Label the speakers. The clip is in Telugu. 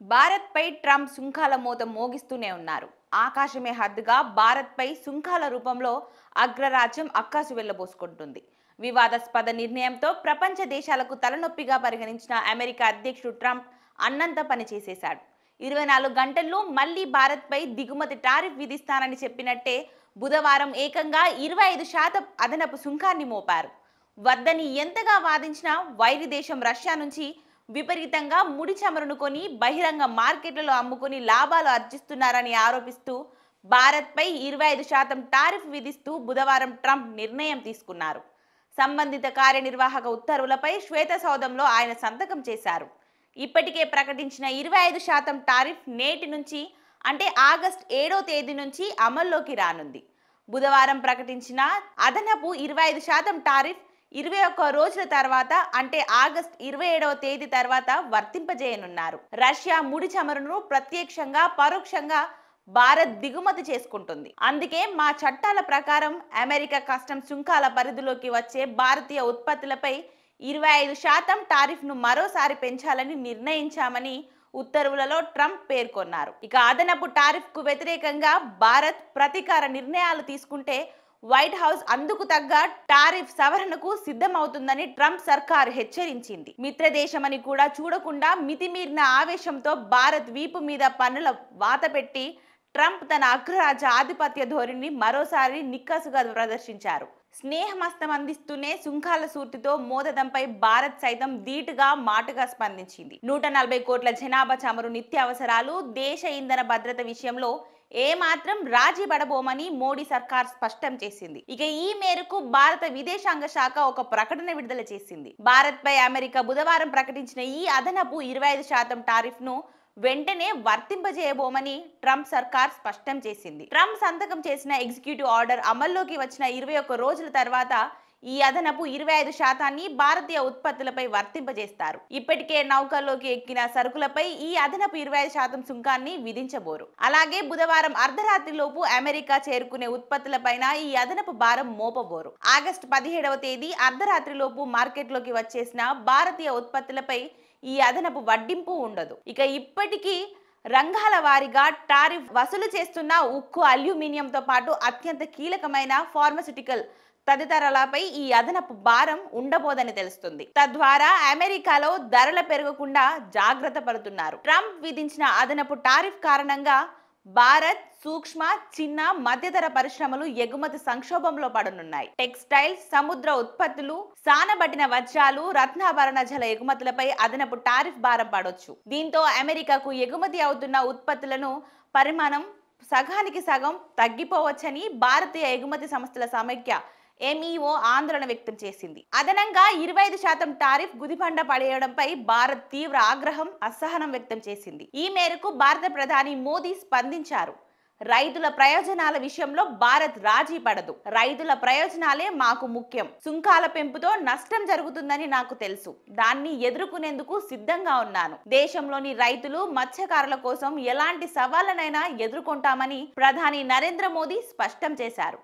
Speaker 1: భారత్పై ట్రంప్ సుంకాల మోత మోగిస్తూనే ఉన్నారు. ఆకాశమే హద్దుగా భారత్పై సుంకాల రూపంలో అగ్రరాజ్యం అక్కాసు వెళ్లబోసుకుంటుంది. వివాదాస్పద నిర్ణయంతో ప్రపంచ దేశాలకు తలనొప్పిగా పరిగణించిన అమెరికా అధ్యక్షుడు ట్రంప్ అన్నంత పని చేసేశాడు. 24 గంటల్లో మళ్లీ భారత్పై దిగుమతి టారిఫ్ విధిస్తానని చెప్పినట్టే బుధవారం ఏకంగా 25% అదనపు సుంకాన్ని మోపారు. వద్దని ఎంతగా వాదించినా వైరి దేశం రష్యా నుంచి విపరీతంగా ముడి చమురును కొని బహిరంగ మార్కెట్లలో అమ్ముకొని లాభాలు ఆర్జిస్తున్నారని ఆరోపిస్తూ భారత్పై 25% టారిఫ్ విధిస్తూ బుధవారం ట్రంప్ నిర్ణయం తీసుకున్నారు. సంబంధిత కార్యనిర్వాహక ఉత్తర్వులపై శ్వేతసౌధంలో ఆయన సంతకం చేశారు. ఇప్పటికే ప్రకటించిన 25% టారిఫ్ నేటి నుంచి అంటే ఆగస్టు 7వ తేదీ నుంచి అమల్లోకి రానుంది. బుధవారం ప్రకటించిన అదనపు 25% టారిఫ్ 21 రోజుల తర్వాత అంటే ఆగస్టు 27వ తేదీ తర్వాత వర్తింపజేయనున్నారు. రష్యా ముడి చమురును ప్రత్యక్షంగా పరోక్షంగా భారత్ దిగుమతి చేసుకుంటుంది. అందుకే మా చట్టాల ప్రకారం అమెరికా కస్టమ్స్ సుంకాల పరిధిలోకి వచ్చే భారతీయ ఉత్పత్తులపై 25% టారిఫ్ను మరోసారి పెంచాలని నిర్ణయించామని ఉత్తర్వులలో ట్రంప్ పేర్కొన్నారు. ఇక అదనపు టారిఫ్కు వ్యతిరేకంగా భారత్ ప్రతీకార నిర్ణయాలు తీసుకుంటే వైట్ హౌస్ అందుకు తగ్గ టారిఫ్ సవరణకు సిద్ధమవుతుందని ట్రంప్ సర్కార్ హెచ్చరించింది. మిత్రదేశమని కూడా చూడకుండా మితిమీరిన ఆవేశంతో భారత్ వీపు మీద పన్నుల వాత పెట్టి ట్రంప్ తన అగ్రరాజ్య ఆధిపత్య ధోరణిని మరోసారి నిక్కసుగా ప్రదర్శించారు. స్నేహమస్తం అందిస్తూనే సుంకాల సూర్తితో మోదడంపై భారత్ సైతం ధీటుగా మాటుగా స్పందించింది. 140 కోట్ల జనాభా చమురు నిత్యావసరాలు, దేశ ఇంధన భద్రత విషయంలో ఏమాత్రం రాజీ పడబోమని మోడీ సర్కార్ స్పష్టం చేసింది. ఇక ఈ మేరకు భారత విదేశాంగ శాఖ ఒక ప్రకటన విడుదల చేసింది. భారత్ పై అమెరికా బుధవారం ప్రకటించిన ఈ అదనపు 25% టారిఫ్ ను వెంటనే వర్తింపజేయబోమని ట్రంప్ సర్కార్ స్పష్టం చేసింది. ట్రంప్ సంతకం చేసిన ఎగ్జిక్యూటివ్ ఆర్డర్ అమల్లోకి వచ్చిన 21 రోజుల తర్వాత ఈ అదనపు 25% భారతీయ ఉత్పత్తులపై వర్తింపజేస్తారు. ఇప్పటికే నౌకల్లోకి ఎక్కిన సరుకులపై ఈ అదనపు 25% సుంకాన్ని విధించబోరు. అలాగే బుధవారం అర్ధరాత్రిలోపు అమెరికా చేరుకునే ఉత్పత్తులపైన ఈ అదనపు భారం మోపబోరు. ఆగస్టు 17వ తేదీ అర్ధరాత్రిలోపు మార్కెట్లోకి వచ్చేసిన భారతీయ ఉత్పత్తులపై ఈ అదనపు వడ్డింపు ఉండదు. ఇక ఇప్పటికీ రంగాల వారీగా టారిఫ్ వసూలు చేస్తున్న ఉక్కు, అల్యూమినియంతో పాటు అత్యంత కీలకమైన ఫార్మాస్యూటికల్ తదితరాలపై ఈ అదనపు భారం ఉండబోదని తెలుస్తుంది. తద్వారా అమెరికాలో ధరల పెరగకుండా జాగ్రత్త పడుతున్నారు. ట్రంప్ విధించిన అదనపు టారిఫ్ కారణంగా భారత్ సూక్ష్మ, చిన్న, మధ్యధర పరిశ్రమలు ఎగుమతి సంక్షోభంలో పడనున్నాయి. టెక్స్టైల్స్, సముద్ర ఉత్పత్తులు, సానబట్టిన వజ్రాలు, రత్నాభరణ జల ఎగుమతులపై అదనపు టారిఫ్ భారం పడొచ్చు. దీంతో అమెరికాకు ఎగుమతి అవుతున్న ఉత్పత్తులను పరిమాణం సగానికి సగం తగ్గిపోవచ్చని భారతీయ ఎగుమతి సంస్థల సమైక్య ఎంఈఓ ఆందోళన వ్యక్తం చేసింది. అదనంగా 25% టారిఫ్ గుదిబండ పడేయడంపై భారత్ తీవ్ర ఆగ్రహం, అసహనం వ్యక్తం చేసింది. ఈ మేరకు భారత ప్రధాని మోదీ స్పందించారు. రైతుల ప్రయోజనాల విషయంలో భారత్ రాజీ పడదు. రైతుల ప్రయోజనాలే మాకు ముఖ్యం. సుంకాల పెంపుతో నష్టం జరుగుతుందని నాకు తెలుసు. దాన్ని ఎదుర్కొనేందుకు సిద్ధంగా ఉన్నాను. దేశంలోని రైతులు, మత్స్యకారుల కోసం ఎలాంటి సవాళ్లనైనా ఎదుర్కొంటామని ప్రధాని నరేంద్ర మోదీ స్పష్టం చేశారు.